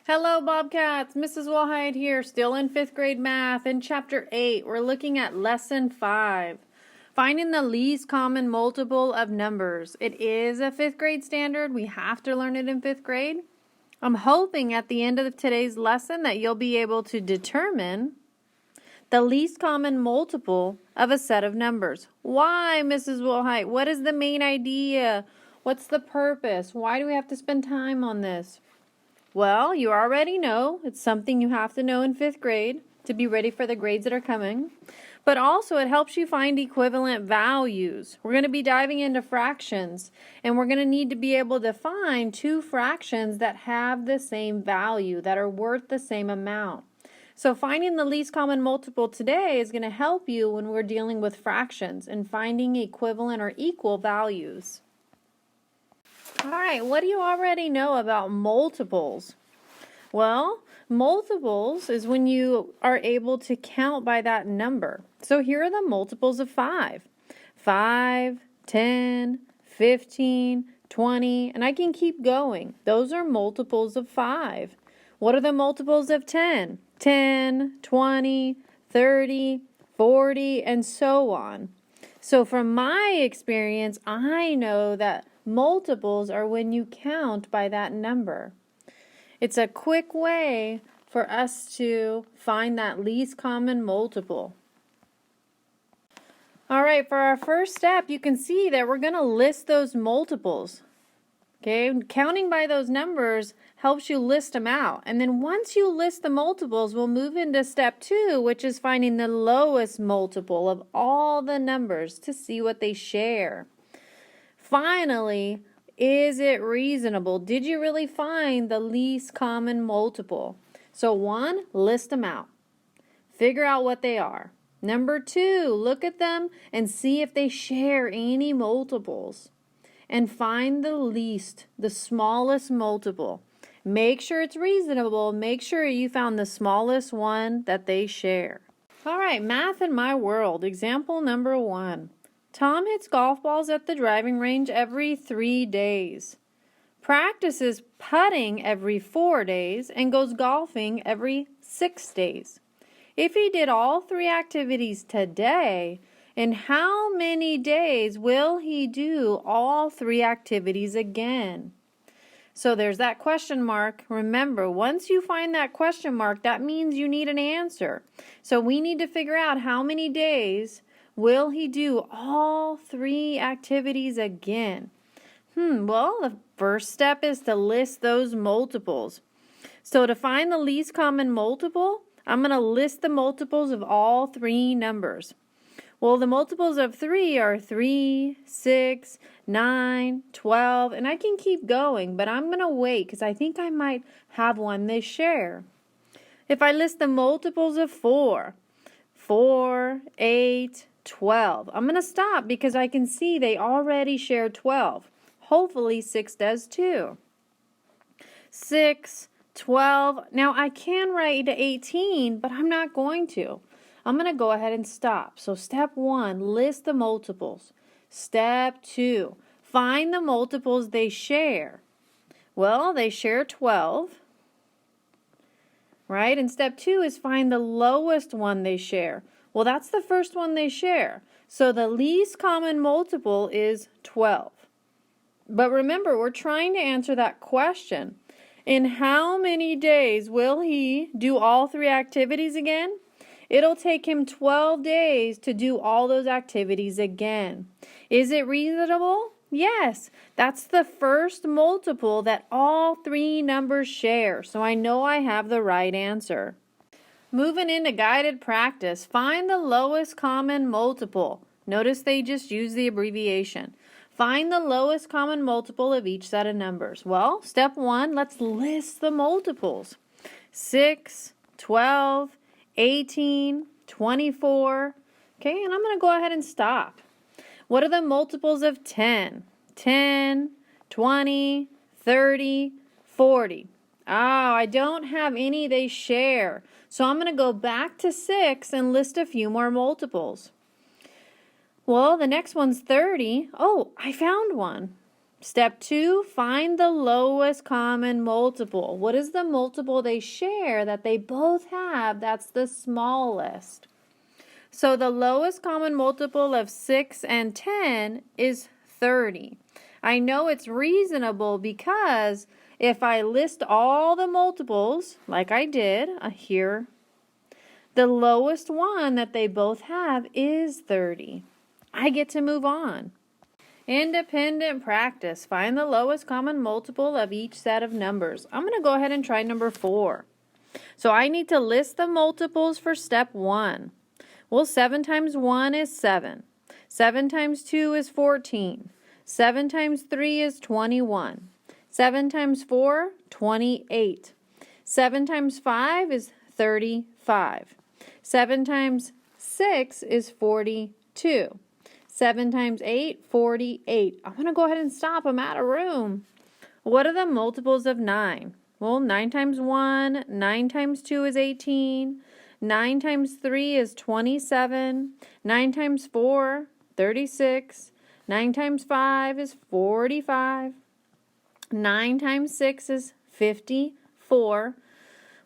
Hello, Bobcats. Mrs. Wallhide here, still in 5th grade math. In Chapter 8, we're looking at Lesson 5, finding the least common multiple of numbers. It is a 5th grade standard. We have to learn it in 5th grade. I'm hoping at the end of today's lesson that you'll be able to determine the least common multiple of a set of numbers. Why, Mrs. Wallhide? What is the main idea? What's the purpose? Why do we have to spend time on this? Well, you already know. It's something you have to know in 5th grade to be ready for the grades that are coming. But also it helps you find equivalent values. We're going to be diving into fractions, and we're going to need to be able to find two fractions that have the same value, that are worth the same amount. So finding the least common multiple today is going to help you when we're dealing with fractions and finding equivalent or equal values. All right, what do you already know about multiples? Well, multiples is when you are able to count by that number. So here are the multiples of 5. 5, 10, 15, 20, and I can keep going. Those are multiples of 5. What are the multiples of 10? 10, 20, 30, 40, and so on. So from my experience, I know that multiples are when you count by that number. It's a quick way for us to find that least common multiple. All right, for our first step, you can see that we're going to list those multiples. Okay, counting by those numbers helps you list them out. And then once you list the multiples, we'll move into step 2, which is finding the lowest multiple of all the numbers to see what they share. Finally, is it reasonable? Did you really find the least common multiple? So 1, list them out. Figure out what they are. Number 2, look at them and see if they share any multiples. And find the least, the smallest multiple. Make sure it's reasonable. Make sure you found the smallest one that they share. All right, math in my world. Example number 1. Tom hits golf balls at the driving range every 3 days, practices putting every 4 days, and goes golfing every 6 days. If he did all 3 activities today, in how many days will he do all 3 activities again? So there's that question mark. Remember, once you find that question mark, that means you need an answer. So we need to figure out how many days will he do all 3 activities again? Well, the first step is to list those multiples. So to find the least common multiple, I'm going to list the multiples of all 3 numbers. Well, the multiples of 3 are 3, 6, 9, 12, and I can keep going, but I'm going to wait because I think I might have one they share. If I list the multiples of 4, 4, 8, 12. I'm going to stop because I can see they already share 12. Hopefully 6 does too. 6, 12. Now I can write 18, but I'm not going to. I'm going to go ahead and stop. So step 1, list the multiples. Step 2, find the multiples they share. Well, they share 12. Right? And step 2 is find the lowest one they share. Well, that's the first one they share. So the least common multiple is 12. But remember, we're trying to answer that question. In how many days will he do all 3 activities again? It'll take him 12 days to do all those activities again. Is it reasonable? Yes, that's the first multiple that all 3 numbers share. So I know I have the right answer. Moving into guided practice, find the lowest common multiple. Notice they just use the abbreviation. Find the lowest common multiple of each set of numbers. Well, step 1, let's list the multiples. 6, 12, 18, 24. Okay, and I'm going to go ahead and stop. What are the multiples of 10? 10, 20, 30, 40. Oh, I don't have any they share. So I'm going to go back to 6 and list a few more multiples. Well, the next one's 30. Oh, I found one. Step 2, find the lowest common multiple. What is the multiple they share that they both have that's the smallest? So the lowest common multiple of 6 and 10 is 30. I know it's reasonable because if I list all the multiples, like I did here, the lowest one that they both have is 30. I get to move on. Independent practice. Find the lowest common multiple of each set of numbers. I'm going to go ahead and try number 4. So I need to list the multiples for step 1. Well, 7 times 1 is 7. 7 times 2 is 14. 7 times 3 is 21. 7 times 4, 28. 7 times 5 is 35. 7 times 6 is 42. 7 times 8, 48. I'm going to go ahead and stop. I'm out of room. What are the multiples of 9? Well, 9 times 1, 9 times 2 is 18. 9 times 3 is 27. 9 times 4, 36. 9 times 5 is 45. 9 times 6 is 54.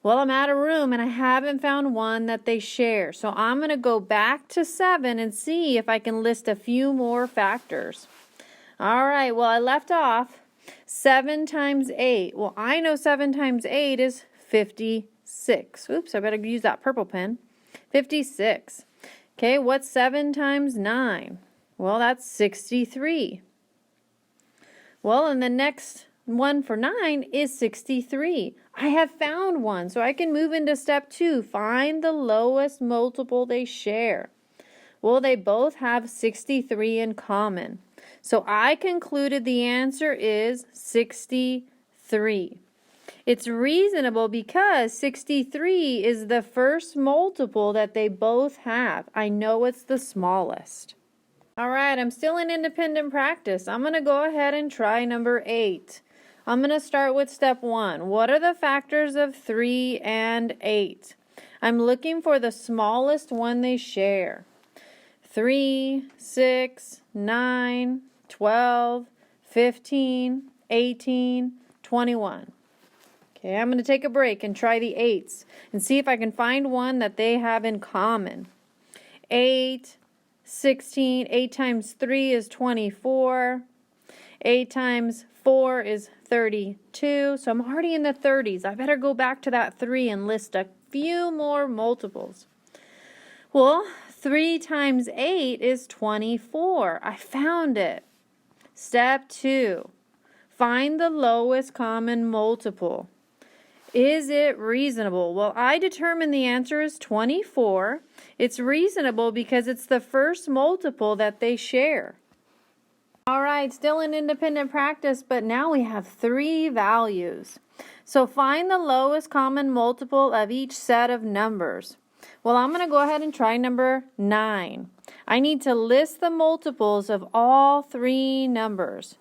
Well, I'm out of room and I haven't found one that they share. So I'm going to go back to 7 and see if I can list a few more factors. All right, well, I left off 7 times 8. Well, I know 7 times 8 is 56. Oops, I better use that purple pen. 56. Okay, what's 7 times 9? Well, that's 63. Well, and the next one for 9 is 63. I have found one, so I can move into step 2. Find the lowest multiple they share. Well, they both have 63 in common. So I concluded the answer is 63. It's reasonable because 63 is the first multiple that they both have. I know it's the smallest. All right, I'm still in independent practice. I'm going to go ahead and try number 8. I'm going to start with step 1. What are the factors of 3 and 8? I'm looking for the smallest one they share. 3, 6, 9, 12, 15, 18, 21. Okay, I'm going to take a break and try the 8s and see if I can find one that they have in common. 8, 16, 8 times 3 is 24. 8 times 4 is 32. So I'm already in the 30s. I better go back to that 3 and list a few more multiples. Well, 3 times 8 is 24. I found it. Step 2. Find the lowest common multiple. Is it reasonable? Well, I determined the answer is 24. It's reasonable because it's the first multiple that they share. All right, still in independent practice, but now we have 3 values. So find the lowest common multiple of each set of numbers. Well, I'm going to go ahead and try number 9. I need to list the multiples of all 3 numbers.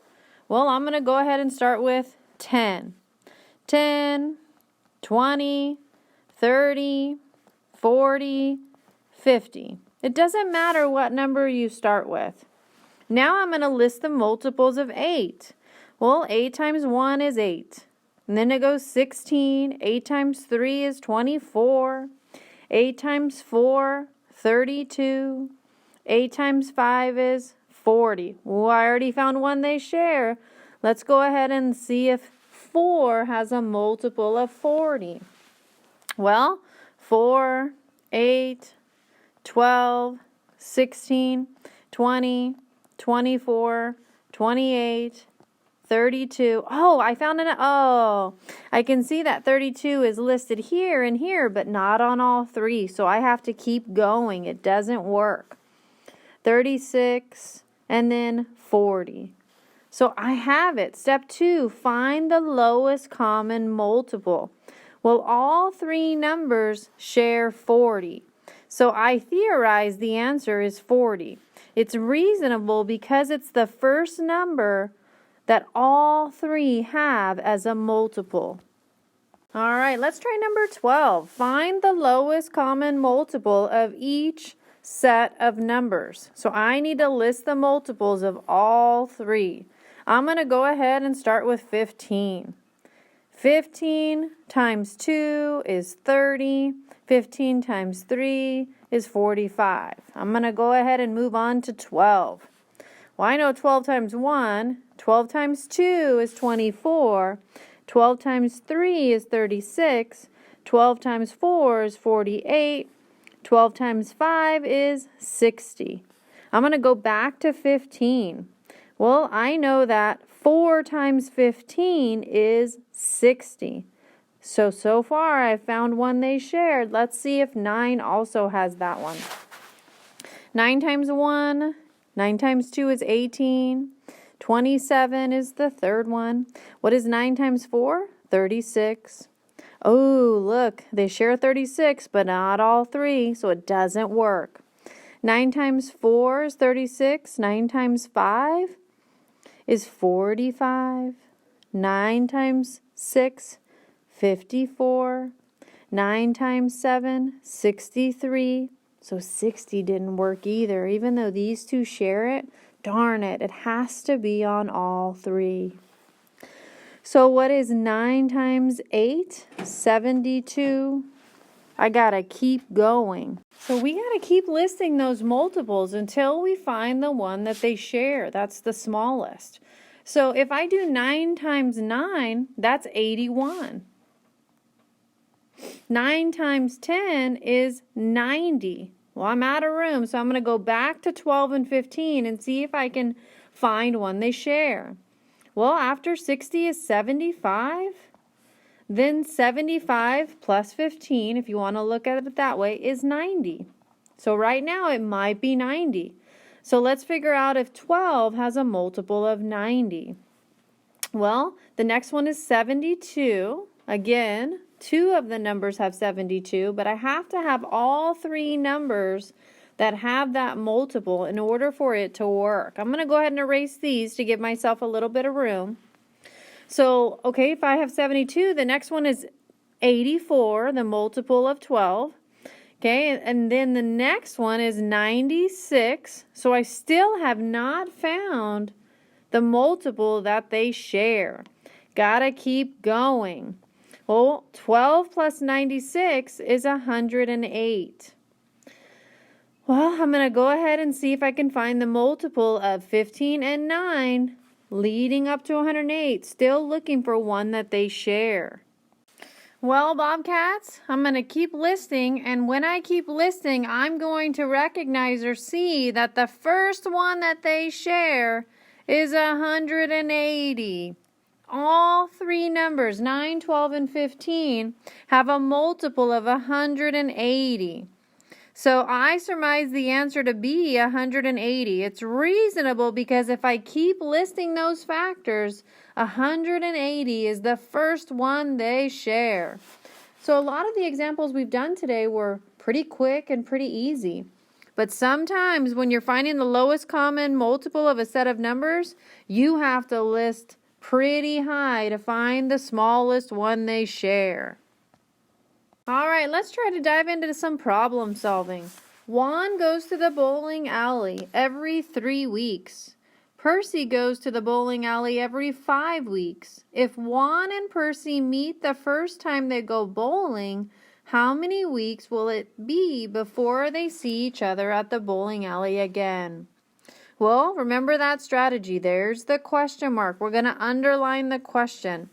Well, I'm going to go ahead and start with 10. 10, 20, 30, 40, 50. It doesn't matter what number you start with. Now I'm going to list the multiples of 8. Well, 8 times 1 is 8. And then it goes 16. 8 times 3 is 24. 8 times 4, 32. 8 times 5 is 40. Well, I already found one they share. Let's go ahead and see if 4 has a multiple of 40. Well, 4, 8, 12, 16, 20, 24, 28, 32. Oh, I found an, I can see that 32 is listed here and here, but not on all 3. So I have to keep going. It doesn't work. 36 and then 40. So I have it. Step 2, find the lowest common multiple. Well, all 3 numbers share 40. So I theorize the answer is 40. It's reasonable because it's the first number that all 3 have as a multiple. All right, let's try number 12. Find the lowest common multiple of each set of numbers. So I need to list the multiples of all 3. I'm going to go ahead and start with 15. 15 times 2 is 30. 15 times 3 is 45. I'm going to go ahead and move on to 12. Well, I know 12 times 1. 12 times 2 is 24. 12 times 3 is 36. 12 times 4 is 48. 12 times 5 is 60. I'm going to go back to 15. Well, I know that 4 times 15 is 60. So far I've found one they shared. Let's see if 9 also has that one. 9 times 1, 9 times 2 is 18. 27 is the third one. What is 9 times 4? 36. Oh, look, they share 36, but not all three, so it doesn't work. 9 times 4 is 36. 9 times 5 is 45. 9 times 6, 54. 9 times 7, 63. So 60 didn't work either. Even though these two share it, darn it, it has to be on all three. So what is 9 times 8? 72. I gotta keep going. So we gotta keep listing those multiples until we find the one that they share. That's the smallest. So if I do 9 times 9, that's 81. 9 times 10 is 90. Well, I'm out of room, so I'm going to go back to 12 and 15 and see if I can find one they share. Well, after 60 is 75. Then 75 plus 15, if you want to look at it that way, is 90. So right now it might be 90. So let's figure out if 12 has a multiple of 90. Well, the next one is 72. Again, 2 of the numbers have 72, but I have to have all 3 numbers that have that multiple in order for it to work. I'm going to go ahead and erase these to give myself a little bit of room. So, okay, if I have 72, the next one is 84, the multiple of 12. Okay, and then the next one is 96. So I still have not found the multiple that they share. Gotta keep going. Well, 12 plus 96 is 108. Well, I'm going to go ahead and see if I can find the multiple of 15 and 9 leading up to 108. Still looking for one that they share. Well, Bobcats, I'm going to keep listing, and when I keep listing, I'm going to recognize or see that the first one that they share is 180. All 3 numbers, 9, 12, and 15, have a multiple of 180. So I surmise the answer to be 180. It's reasonable because if I keep listing those factors, 180 is the first one they share. So a lot of the examples we've done today were pretty quick and pretty easy. But sometimes when you're finding the lowest common multiple of a set of numbers, you have to list pretty high to find the smallest one they share. All right, let's try to dive into some problem solving. Juan goes to the bowling alley every 3 weeks. Percy goes to the bowling alley every 5 weeks. If Juan and Percy meet the first time they go bowling, how many weeks will it be before they see each other at the bowling alley again? Well, remember that strategy. There's the question mark. We're going to underline the question.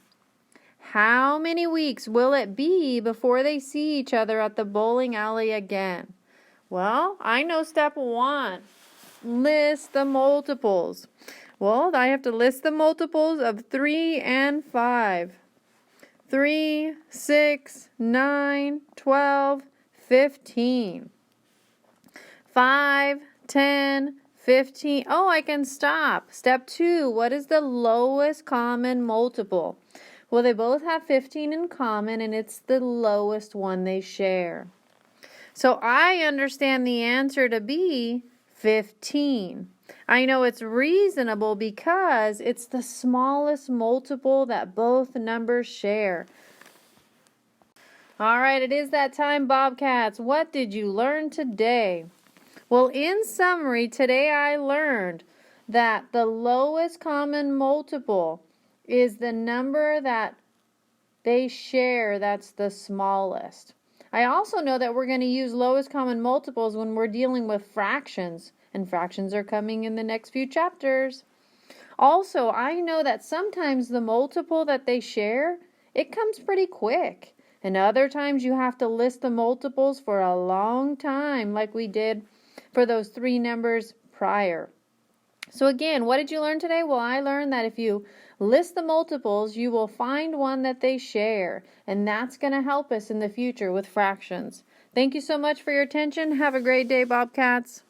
How many weeks will it be before they see each other at the bowling alley again? Well, I know step 1. List the multiples. Well, I have to list the multiples of 3 and 5. 3, 6, 9, 12, 15. 5, 10, 15. Oh, I can stop. Step 2, what is the lowest common multiple? Well, they both have 15 in common, and it's the lowest one they share. So I understand the answer to be 15. I know it's reasonable because it's the smallest multiple that both numbers share. All right, it is that time, Bobcats. What did you learn today? Well, in summary, today I learned that the lowest common multiple is the number that they share that's the smallest. I also know that we're going to use lowest common multiples when we're dealing with fractions, and fractions are coming in the next few chapters. Also, I know that sometimes the multiple that they share, it comes pretty quick. And other times you have to list the multiples for a long time, like we did for those 3 numbers prior. So again, what did you learn today? Well, I learned that if you list the multiples, you will find one that they share, and that's going to help us in the future with fractions. Thank you so much for your attention. Have a great day, Bobcats.